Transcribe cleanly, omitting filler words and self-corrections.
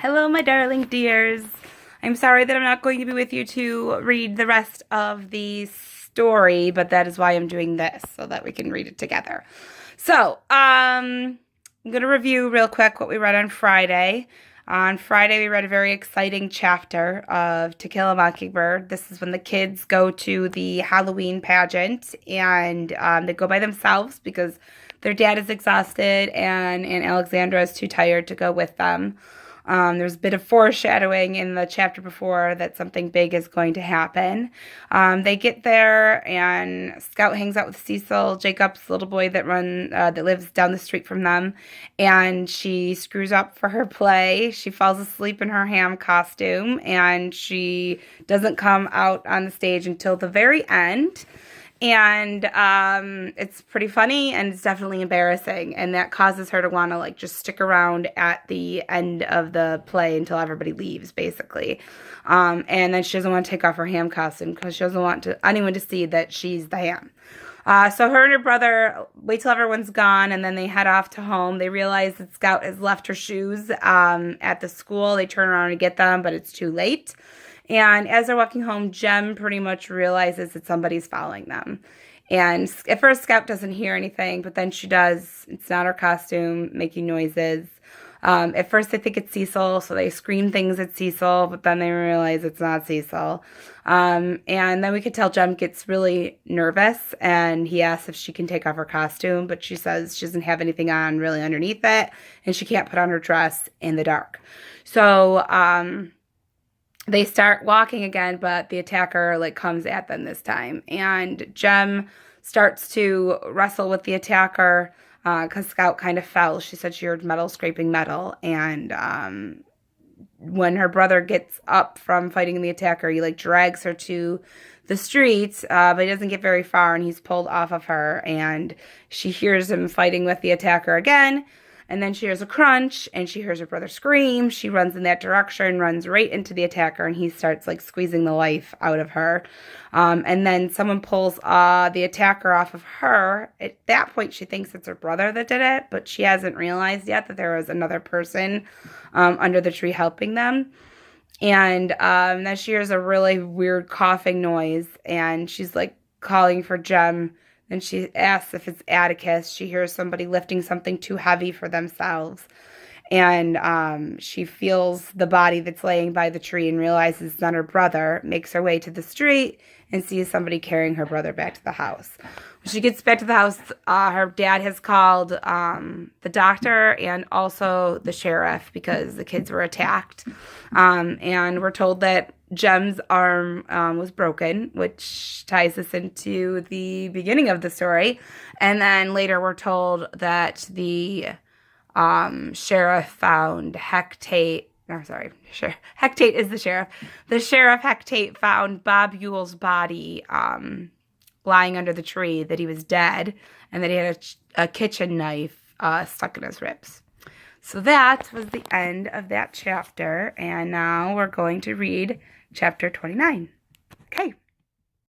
Hello, my darling dears. I'm sorry that I'm not going to be with you to read the rest of the story, but that is why I'm doing this, so that we can read it together. So, I'm going to review real quick what we read on Friday. On Friday, we read a very exciting chapter of To Kill a Mockingbird. This is when the kids go to the Halloween pageant, and they go by themselves because their dad is exhausted and Aunt Alexandra is too tired to go with them. There's a bit of foreshadowing in the chapter before that something big is going to happen. They get there, and Scout hangs out with Cecil, Jacob's little boy that lives down the street from them, and she screws up for her play. She falls asleep in her ham costume, and she doesn't come out on the stage until the very end. And it's pretty funny, and it's definitely embarrassing, and that causes her to want to just stick around at the end of the play until everybody leaves, basically. And then she doesn't want to take off her ham costume because she doesn't want anyone to see that she's the ham. So her and her brother wait till everyone's gone, and then they head off to home. They realize that Scout has left her shoes at the school. They turn around to get them, but it's too late. And as they're walking home, Jem pretty much realizes that somebody's following them. And at first, Scout doesn't hear anything, but then she does. It's not her costume making noises. At first, they think it's Cecil, so they scream things at Cecil, but then they realize it's not Cecil. And then we could tell Jem gets really nervous, and he asks if she can take off her costume, but she says she doesn't have anything on really underneath it, and she can't put on her dress in the dark. So, they start walking again, but the attacker comes at them this time. And Jem starts to wrestle with the attacker because Scout kind of fell. She said she heard metal scraping metal. And when her brother gets up from fighting the attacker, he drags her to the street, but he doesn't get very far, and he's pulled off of her. And she hears him fighting with the attacker again. And then she hears a crunch, and she hears her brother scream. She runs in that direction, runs right into the attacker, and he starts squeezing the life out of her. And then someone pulls the attacker off of her. At that point, she thinks it's her brother that did it, but she hasn't realized yet that there was another person under the tree helping them. And then she hears a really weird coughing noise, and she's calling for Jem. Then she asks if it's Atticus. She hears somebody lifting something too heavy for themselves. And she feels the body that's laying by the tree and realizes it's not her brother, makes her way to the street and sees somebody carrying her brother back to the house. When she gets back to the house, her dad has called the doctor and also the sheriff because the kids were attacked. And we're told that Jem's arm was broken, which ties us into the beginning of the story. And then later we're told that the sheriff found Hectate. No, sorry, Hectate is the sheriff. The sheriff Hectate found Bob Yule's body lying under the tree, that he was dead, and that he had a kitchen knife stuck in his ribs. So that was the end of that chapter, and now we're going to read chapter 29. Okay.